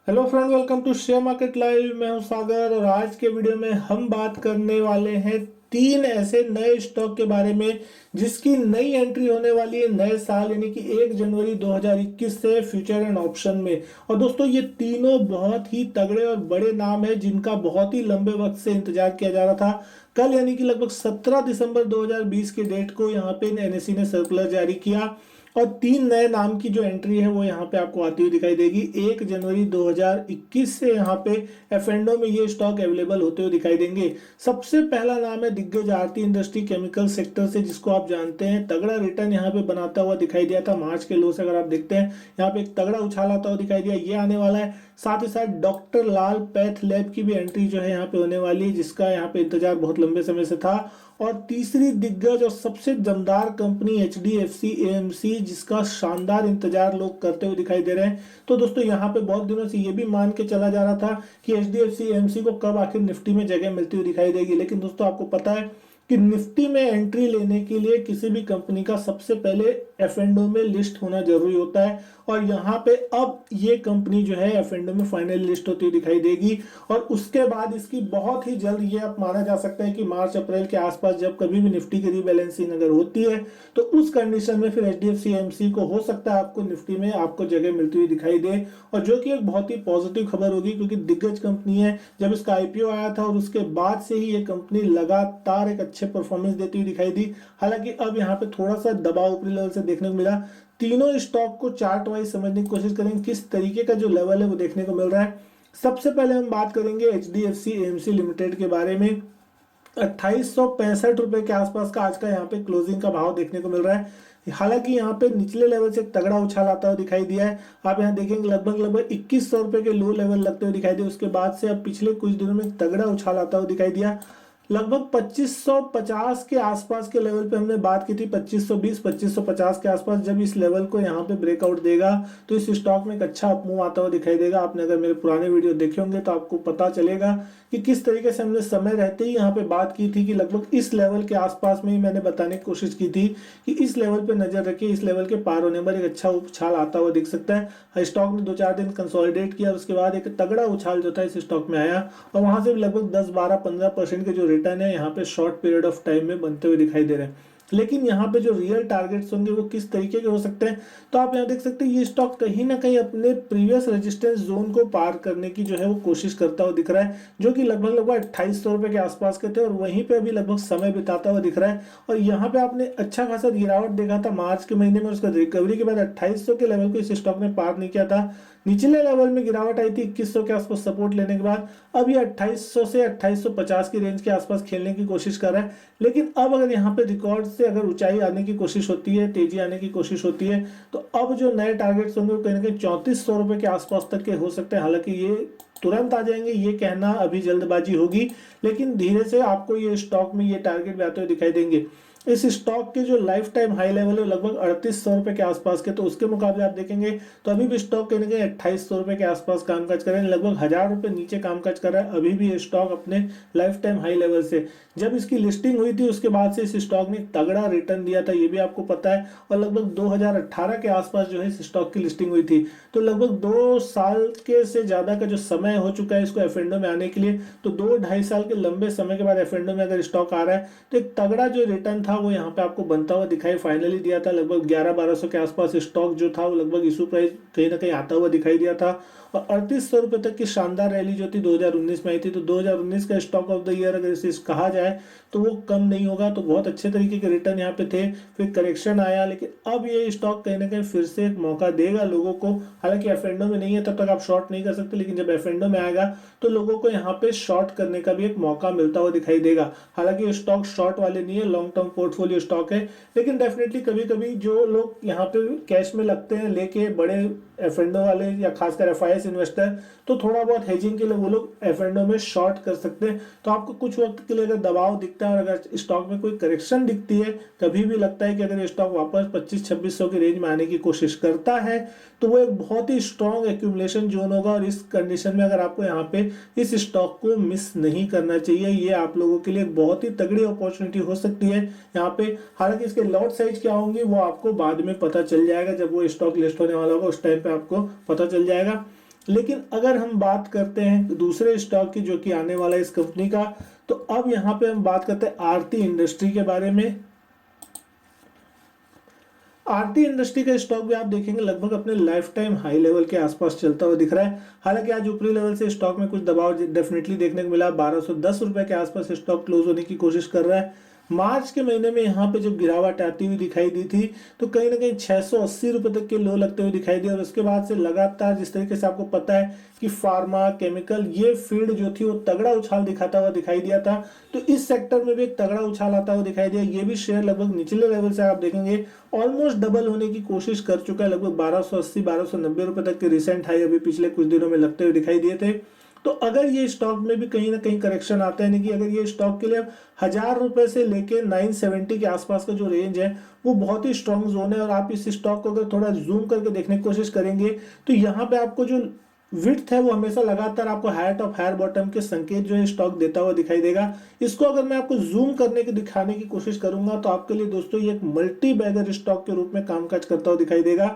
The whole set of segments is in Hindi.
Hello friend, welcome to share market live. मैं हूं सागर और आज के वीडियो में हम बात करने वाले हैं तीन ऐसे नए स्टॉक के बारे में जिसकी नई एंट्री होने वाली है नए साल यानी कि 1 जनवरी 2021 से फ्यूचर एंड ऑप्शन में। और दोस्तों, ये तीनों बहुत ही तगड़े और बड़े नाम है जिनका बहुत ही लंबे वक्त से इंतजार किया जा रहा था। कल यानी कि लगभग 17 दिसंबर 2020 के डेट को यहाँ पे एनएसई ने सर्कुलर जारी किया और तीन नए नाम की जो एंट्री है वो यहाँ पे आपको आती हुई दिखाई देगी। 1 जनवरी 2021 से यहाँ पे एफएंडो में ये स्टॉक अवेलेबल होते हुए दिखाई देंगे। सबसे पहला नाम है दिग्गज आरती इंडस्ट्री केमिकल सेक्टर से, जिसको आप जानते हैं तगड़ा रिटर्न यहाँ पे बनाता हुआ दिखाई दिया था। मार्च के लो से अगर आप देखते हैं यहाँ पे एक तगड़ा उछाल आता हुआ दिखाई दिया, ये आने वाला है। साथ ही साथ डॉक्टर लाल पैथ लैब की भी एंट्री जो है यहाँ पे होने वाली है, जिसका यहाँ पे इंतजार बहुत लंबे समय से था। और तीसरी दिग्गज और सबसे दमदार कंपनी एचडीएफसी एएमसी, जिसका शानदार इंतजार लोग करते हुए दिखाई दे रहे हैं। तो दोस्तों, यहाँ पे बहुत दिनों से ये भी मान के चला जा रहा था कि एचडीएफसी एएमसी को कब आखिर निफ्टी में जगह मिलती हुई दिखाई देगी, लेकिन दोस्तों आपको पता है कि निफ्टी में एंट्री लेने के लिए किसी भी कंपनी का सबसे पहले एफएनडो में लिस्ट होना जरूरी होता है। और यहाँ पे अब ये कंपनी जो है एफएनडो में फाइनल लिस्ट होती हुई दिखाई देगी और उसके बाद इसकी बहुत ही जल्द ये अब माना जा सकता है कि मार्च अप्रैल के आसपास जब कभी भी निफ्टी की रीबैलेंसिंग अगर होती है तो उस कंडीशन में फिर एचडीएफसी एएमसी को हो सकता है आपको निफ्टी में आपको जगह मिलती हुई दिखाई दे। और जो कि एक बहुत ही पॉजिटिव खबर होगी क्योंकि दिग्गज कंपनी है। जब इसका आईपीओ आया था और उसके बाद से ही ये कंपनी लगातार एक अच्छे परफॉर्मेंस देती हुई दिखाई दी। हालांकि अब यहाँ पे थोड़ा सा दबाव ऊपरी लेवल से देखने को मिला। तीनों स्टॉक को चार्ट वाइज समझने की कोशिश करेंगे, किस तरीके का जो लेवल है वो देखने को मिल रहा है। सबसे पहले हम बात करेंगे एचडीएफसी एएमसी लिमिटेड के बारे में। 2865 रुपए के आसपास का आज का यहाँ पे क्लोजिंग का भाव देखने को मिल रहा है। हालांकि यहाँ पे निचले लेवल से तगड़ा उछाल आता हुआ दिखाई दिया है। आप यहाँ देखेंगे लगभग लगभग 2100 रुपए के लो लेवल लगते हुए दिखाई दिए। उसके बाद से अब पिछले कुछ दिनों में तगड़ा उछाल आता हुआ दिखाई दिया। लगभग 2550 के आसपास के लेवल पे हमने बात की थी, 2520 2550 के आसपास। जब इस लेवल को यहाँ पे ब्रेकआउट देगा तो इस स्टॉक में एक अच्छा अपमूव आता हुआ दिखाई देगा। आपने अगर मेरे पुराने वीडियो देखे होंगे तो आपको पता चलेगा कि किस तरीके से हमने समय रहते ही यहाँ पे बात की थी कि लगभग इस लेवल के आसपास में ही मैंने बताने की कोशिश की थी कि इस लेवल पे नजर रखिए, इस लेवल के पार होने पर एक अच्छा उछाल आता हुआ दिख सकता है। स्टॉक ने 2-4 दिन कंसोलिडेट किया, उसके बाद एक तगड़ा उछाल जो था इस स्टॉक में आया और वहां से लगभग 10-12-15% के जो रिटर्न है यहाँ पे शॉर्ट पीरियड ऑफ टाइम में बनते हुए दिखाई दे रहे हैं। लेकिन यहाँ पे जो रियल टारगेट्स होंगे वो किस तरीके के हो सकते हैं, तो आप यहाँ देख सकते हैं ये स्टॉक कहीं ना कहीं अपने प्रीवियस रेजिस्टेंस जोन को पार करने की जो है वो कोशिश करता हुआ दिख रहा है, जो कि लगभग लगभग 2800 रुपए के आसपास के थे और वहीं पे अभी लगभग समय बिताता हुआ दिख रहा है। और यहाँ पे आपने अच्छा खासा गिरावट देखा था मार्च के महीने में, उसका रिकवरी के बाद 2800 के लेवल को इस स्टॉक ने पार नहीं किया था। निचले लेवल में गिरावट आई थी 2100 के आसपास सपोर्ट लेने के बाद। अब ये 2800 से 2850 की रेंज के आसपास खेलने की कोशिश कर रहा है। लेकिन अब अगर यहाँ पे रिकॉर्ड से अगर ऊंचाई आने की कोशिश होती है, तेजी आने की कोशिश होती है, तो अब जो नए टारगेट्स होंगे वो कहीं ना कहीं 3400 रुपए के आसपास तक के हो सकते हैं। हालांकि ये तुरंत आ जाएंगे ये कहना अभी जल्दबाजी होगी, लेकिन धीरे से आपको ये स्टॉक में ये टारगेट भी आते हुए दिखाई देंगे। इस स्टॉक के जो लाइफ टाइम हाई लेवल है लगभग 3800 रुपए के आसपास के, तो उसके मुकाबले आप देखेंगे तो अभी भी स्टॉक कहीं ना कहीं 2800 रुपए के आसपास कामकाज कर रहे हैं, लगभग 1000 रुपए नीचे कामकाज कर रहा है अभी भी ये स्टॉक अपने लाइफ टाइम हाई लेवल से। जब इसकी लिस्टिंग हुई थी उसके बाद से इस स्टॉक ने तगड़ा रिटर्न दिया था, ये भी आपको पता है। और लगभग 2018 के आसपास जो है इस स्टॉक की लिस्टिंग हुई थी, तो लगभग 2 साल के से ज्यादा का जो समय हो चुका है इसको एफएनडो में आने के लिए। तो 2-2.5 साल के लंबे समय के बाद एफएनडो में अगर स्टॉक आ रहा है तो एक तगड़ा जो रिटर्न था वो यहाँ पे आपको बनता हुआ दिखाई फाइनली दिया था। लगभग 1100-1200 के आसपास स्टॉक जो था वो लगभग इशू प्राइस कहीं ना कहीं आता हुआ दिखाई दिया था। और 3800 रुपए तक की शानदार रैली जो थी 2019 में आई थी, तो 2019 का स्टॉक ऑफ द ईयर अगर इसे कहा जाए तो वो कम नहीं होगा। तो बहुत अच्छे तरीके के रिटर्न यहाँ पे थे, फिर करेक्शन आया, लेकिन अब ये स्टॉक कहीं ना कहीं फिर से एक मौका देगा लोगों को। हालांकि एफएनडो में नहीं है तब तक आप शॉर्ट नहीं कर सकते, लेकिन जब एफएनडो में आएगा तो लोगों को यहाँ पे शॉर्ट करने का भी एक मौका मिलता हुआ दिखाई देगा। हालांकि ये स्टॉक शॉर्ट वाले नहीं है, लॉन्ग टर्म पोर्टफोलियो स्टॉक है, लेकिन डेफिनेटली कभी कभी जो लोग यहाँ पे कैश में लगते हैं लेके बड़े एफएनडो वाले या खासकर एफआईएस इन्वेस्टर, तो थोड़ा बहुत हेजिंग के लिए वो लोग एफएनडो में शॉर्ट कर सकते हैं। तो आपको कुछ वक्त के लिए अगर दबाव दिखता है और अगर स्टॉक में कोई करेक्शन दिखती है, कभी भी लगता है कि अगर स्टॉक वापस 2500-2600 की रेंज में आने की कोशिश करता है तो वो एक बहुत ही स्ट्रॉन्ग एक्यूमुलेशन जोन होगा। और इस कंडीशन में अगर आपको यहाँ पे इस स्टॉक को मिस नहीं करना चाहिए, ये आप लोगों के लिए बहुत ही तगड़ी अपॉर्चुनिटी हो सकती है यहाँ पे। हालांकि इसके लॉट साइज क्या होंगी वो आपको बाद में पता चल जाएगा, जब वो स्टॉक लिस्ट होने वाला होगा उस टाइम पे आपको पता चल जाएगा। लेकिन अगर हम बात करते हैं दूसरे स्टॉक की जो कि आने वाला है इस कंपनी का, तो अब यहाँ पे हम बात करते हैं आरती इंडस्ट्री के बारे में। आरती इंडस्ट्री का स्टॉक भी आप देखेंगे लगभग अपने लाइफ टाइम हाई लेवल के आसपास चलता हुआ दिख रहा है। हालांकि आज ऊपरी लेवल से स्टॉक में कुछ दबाव डेफिनेटली देखने को मिला, 1210 रुपए के आसपास स्टॉक क्लोज होने की कोशिश कर रहा है। मार्च के महीने में यहाँ पे जब गिरावट आती हुई दिखाई दी थी तो कहीं ना कहीं 680 रुपए तक के लो लगते हुए दिखाई दिए, और उसके बाद से लगातार जिस तरीके से आपको पता है कि फार्मा केमिकल ये फील्ड जो थी वो तगड़ा उछाल दिखाता हुआ दिखाई दिया था, तो इस सेक्टर में भी एक तगड़ा उछाल आता हुआ दिखाई दिया। ये भी शेयर लगभग निचले लेवल से आप देखेंगे ऑलमोस्ट डबल होने की कोशिश कर चुका है, लगभग 1280-1290 रुपए तक के रिसेंट हाई अभी पिछले कुछ दिनों में लगते हुए दिखाई दिए थे। तो अगर ये स्टॉक में भी कहीं ना कहीं करेक्शन आता है, यानी कि अगर ये स्टॉक के लिए 1000 रुपए से लेके 970 के आसपास का जो रेंज है वो बहुत ही स्ट्रॉन्ग जोन है, और आप इस स्टॉक को अगर थोड़ा जूम करके देखने की कोशिश करेंगे तो यहाँ पे आपको जो विड्थ है वो हमेशा लगातार आपको हायर टॉप हायर बॉटम के संकेत जो है स्टॉक देता हुआ दिखाई देगा। इसको अगर मैं आपको जूम करने की दिखाने की कोशिश करूंगा तो आपके लिए दोस्तों ये एक मल्टी बैगर स्टॉक के रूप में कामकाज करता हुआ दिखाई देगा।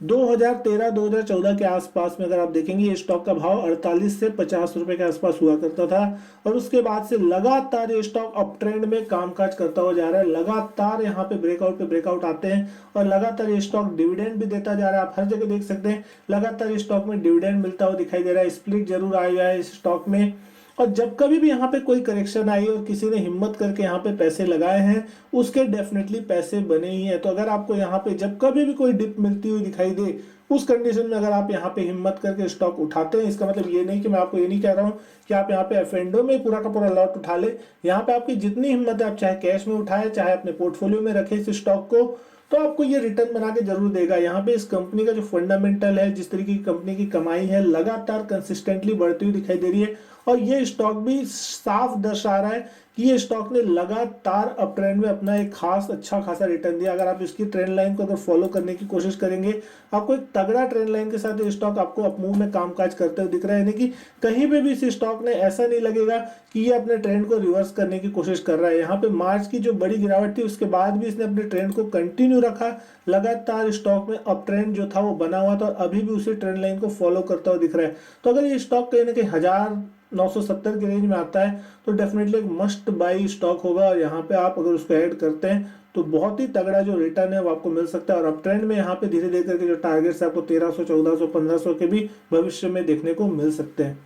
2013-2014 के आसपास में अगर आप देखेंगे ये स्टॉक का भाव 48 से 50 रुपए के आसपास हुआ करता था, और उसके बाद से लगातार ये स्टॉक अप ट्रेंड में कामकाज करता हुआ जा रहा है। लगातार यहाँ पे ब्रेकआउट आते हैं और लगातार ये स्टॉक डिविडेंड भी देता जा रहा है। आप हर जगह देख सकते हैं लगातार ये स्टॉक में डिविडेंड मिलता हुआ दिखाई दे रहा है। स्प्लिट जरूर आया है इस स्टॉक में, और जब कभी भी यहाँ पे कोई करेक्शन आई और किसी ने हिम्मत करके यहाँ पे पैसे लगाए हैं उसके डेफिनेटली पैसे बने ही हैं। तो अगर आपको यहाँ पे जब कभी भी कोई डिप मिलती हुई दिखाई दे उस कंडीशन में अगर आप यहाँ पे हिम्मत करके स्टॉक उठाते हैं, इसका मतलब ये नहीं कि मैं आपको ये नहीं कह रहा हूँ कि आप यहाँ पे एफेंडो में पूरा का पूरा लॉट उठा ले। यहाँ पे आपकी जितनी हिम्मत है आप चाहे कैश में उठाए चाहे अपने पोर्टफोलियो में रखे इस स्टॉक को, तो आपको ये रिटर्न बना के जरूर देगा। यहाँ पे इस कंपनी का जो फंडामेंटल है, जिस तरीके की कंपनी की कमाई है लगातार कंसिस्टेंटली बढ़ती हुई दिखाई दे रही है, और ये स्टॉक भी साफ दर्शा रहा है कि ये स्टॉक ने लगातार अप ट्रेंड में अपना एक खास अच्छा खासा रिटर्न दिया। अगर आप इसकी ट्रेंड लाइन को अगर फॉलो करने की कोशिश करेंगे आपको एक तगड़ा ट्रेंड लाइन के साथ ये स्टॉक आपको अपमूव में कामकाज करते हुए दिख रहा है, यानी कि कहीं पे भी इस स्टॉक ने ऐसा नहीं लगेगा कि ये अपने ट्रेंड को रिवर्स करने की कोशिश कर रहा है। यहाँ पे मार्च की जो बड़ी गिरावट थी उसके बाद भी इसने अपने ट्रेंड को कंटिन्यू रखा, लगातार स्टॉक में अप ट्रेंड जो था वो बना हुआ था और अभी भी उसी ट्रेंड लाइन को फॉलो करता हुआ दिख रहा है। तो अगर ये स्टॉक कहीं ना कहीं 1970 के रेंज में आता है तो डेफिनेटली एक मस्ट बाई स्टॉक होगा, और यहाँ पे आप अगर उसको ऐड करते हैं तो बहुत ही तगड़ा जो रिटर्न है वो आपको मिल सकता है। और अप ट्रेंड में यहाँ पे धीरे धीरे करके जो टारगेट्स है आपको 1300, 1400, 1500 के भी भविष्य में देखने को मिल सकते हैं।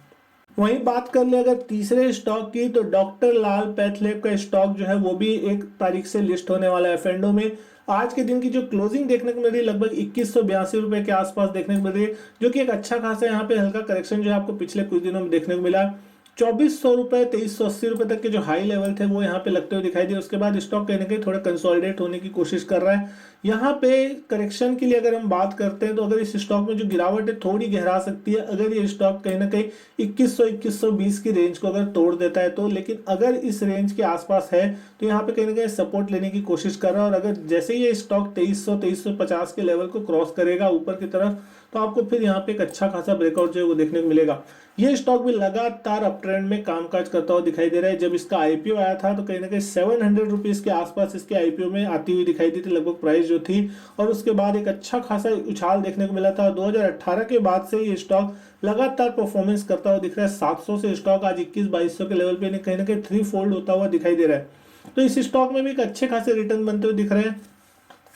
वहीं बात कर ले अगर तीसरे स्टॉक की, तो डॉक्टर लाल पैथलैब का स्टॉक जो है वो भी 1 तारीख से लिस्ट होने वाला है एफएनडो में। आज के दिन की जो क्लोजिंग देखने को मिल रही है लगभग 2182 रुपए के आसपास देखने को मिल रही है, जो कि एक अच्छा खासा यहाँ पे हल्का करेक्शन जो है आपको पिछले कुछ दिनों में देखने को मिला। 2400 रुपए 2380 रुपए तक के जो हाई लेवल थे वो यहाँ पे लगते हुए दिखाई दिए। उसके बाद स्टॉक कहीं ना कहीं थोड़ा कंसोलिडेट होने की कोशिश कर रहा है। यहाँ पे करेक्शन के लिए अगर हम बात करते हैं तो अगर इस स्टॉक में जो गिरावट है थोड़ी गहरा सकती है अगर ये स्टॉक कहीं ना कहीं 2100-2120 की रेंज को अगर तोड़ देता है तो, लेकिन अगर इस रेंज के आसपास है तो यहाँ पे कहीं ना कहीं सपोर्ट लेने की कोशिश कर रहा है। और अगर जैसे ही ये स्टॉक 2300-2350 के लेवल को क्रॉस करेगा ऊपर की तरफ तो आपको फिर यहाँ पे एक अच्छा खासा ब्रेकआउट जो है वो देखने को मिलेगा। ये स्टॉक भी लगातार अप ट्रेंड में कामकाज करता हुआ दिखाई दे रहा है। जब इसका आईपीओ आया था तो कहीं ना कहीं 700 रुपीज के आसपास इसके आईपीओ में आती हुई दिखाई दी थी लगभग प्राइस जो थी, और उसके बाद एक अच्छा खासा उछाल देखने को मिला था। 2018 के बाद से ये स्टॉक लगातार परफॉर्मेंस करता हुआ दिख रहा है। 700 से स्टॉक आज 21-2200 के लेवल पे कहीं ना कहीं 3 फोल्ड होता हुआ दिखाई दे रहा है। तो इस स्टॉक में भी एक अच्छे खासे रिटर्न बनते हुए दिख रहे हैं,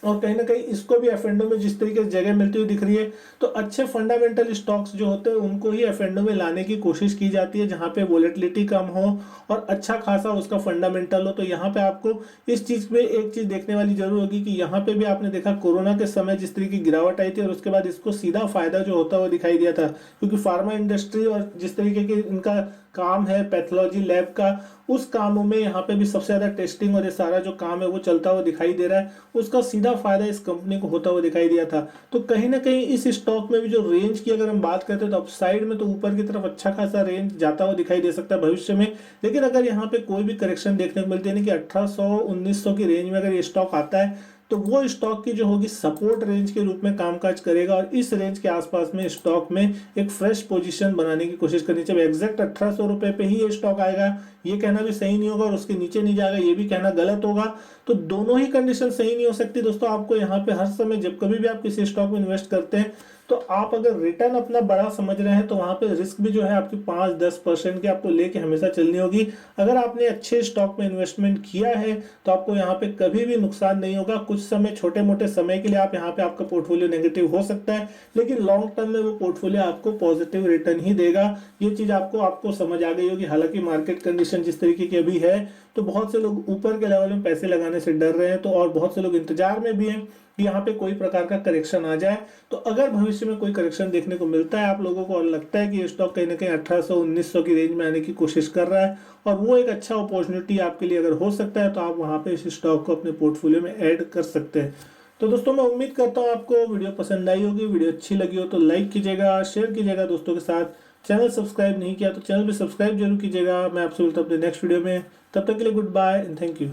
और कहीं ना कहीं इसको भी एफएनडो में जिस तरीके से जगह मिलती हुई दिख रही है तो अच्छे फंडामेंटल स्टॉक्स जो होते हैं उनको ही एफएनडो में लाने की कोशिश की जाती है, जहां पे वोलेटिलिटी कम हो और अच्छा खासा उसका फंडामेंटल हो। तो यहाँ पे आपको इस चीज में एक चीज देखने वाली जरूर होगी कि यहाँ पे भी आपने देखा कोरोना के समय जिस तरीके की गिरावट आई थी और उसके बाद इसको सीधा फायदा जो होता हुआ दिखाई दिया था, क्योंकि फार्मा इंडस्ट्री और जिस तरीके के इनका काम है पैथोलॉजी लैब का, उस कामों में यहाँ पे भी सबसे ज्यादा टेस्टिंग और ये सारा जो काम है वो चलता हुआ दिखाई दे रहा है, उसका सीधा फायदा इस कंपनी को होता हुआ दिखाई दिया था। तो कहीं ना कहीं इस स्टॉक में भी जो रेंज की अगर हम बात करते हैं तो अपसाइड में तो ऊपर की तरफ अच्छा खासा रेंज जाता हुआ दिखाई दे सकता है भविष्य में, लेकिन अगर यहाँ पे कोई भी करेक्शन देखने को मिलती है कि 1800-1900 की रेंज में अगर ये स्टॉक आता है तो वो स्टॉक की जो होगी सपोर्ट रेंज के रूप में कामकाज करेगा, और इस रेंज के आसपास में स्टॉक में एक फ्रेश पोजीशन बनाने की कोशिश करनी चाहिए। एग्जैक्ट 1800 रुपए पे ही ये स्टॉक आएगा ये कहना भी सही नहीं होगा, और उसके नीचे नहीं जाएगा ये भी कहना गलत होगा। तो दोनों ही कंडीशन सही नहीं हो सकती दोस्तों। आपको यहाँ पे हर समय जब कभी भी आप किसी स्टॉक में इन्वेस्ट करते हैं तो आप अगर रिटर्न अपना बड़ा समझ रहे हैं तो वहां पे रिस्क भी जो है आपकी 5-10% की आपको लेके हमेशा चलनी होगी। अगर आपने अच्छे स्टॉक में इन्वेस्टमेंट किया है तो आपको यहाँ पे कभी भी नुकसान नहीं होगा। कुछ समय, छोटे मोटे समय के लिए आप यहाँ पे आपका पोर्टफोलियो नेगेटिव हो सकता है, लेकिन लॉन्ग टर्म में वो पोर्टफोलियो आपको पॉजिटिव रिटर्न ही देगा। ये चीज आपको आपको समझ आ गई होगी। हालांकि मार्केट कंडीशन जिस तरीके की अभी है तो बहुत से लोग ऊपर के लेवल में पैसे लगाने से डर रहे हैं, तो और बहुत से लोग इंतजार में भी हैं कि यहाँ पे कोई प्रकार का करेक्शन आ जाए। तो अगर भविष्य में कोई करेक्शन देखने को मिलता है आप लोगों को और लगता है कि ये स्टॉक कहीं ना कहीं 1800-1900 की रेंज में आने की कोशिश कर रहा है और वो एक अच्छा अपॉर्चुनिटी आपके लिए अगर हो सकता है, तो आप वहां पे इस स्टॉक को अपने पोर्टफोलियो में ऐड कर सकते हैं। तो दोस्तों मैं उम्मीद करता हूँ आपको वीडियो पसंद आई होगी। वीडियो अच्छी लगी हो तो लाइक कीजिएगा, शेयर कीजिएगा दोस्तों के साथ। चैनल सब्सक्राइब नहीं किया तो चैनल भी सब्सक्राइब जरूर कीजिएगा। मैं आपसे मिलता हूँ अपने नेक्स्ट वीडियो में। तब तक के लिए goodbye and thank you.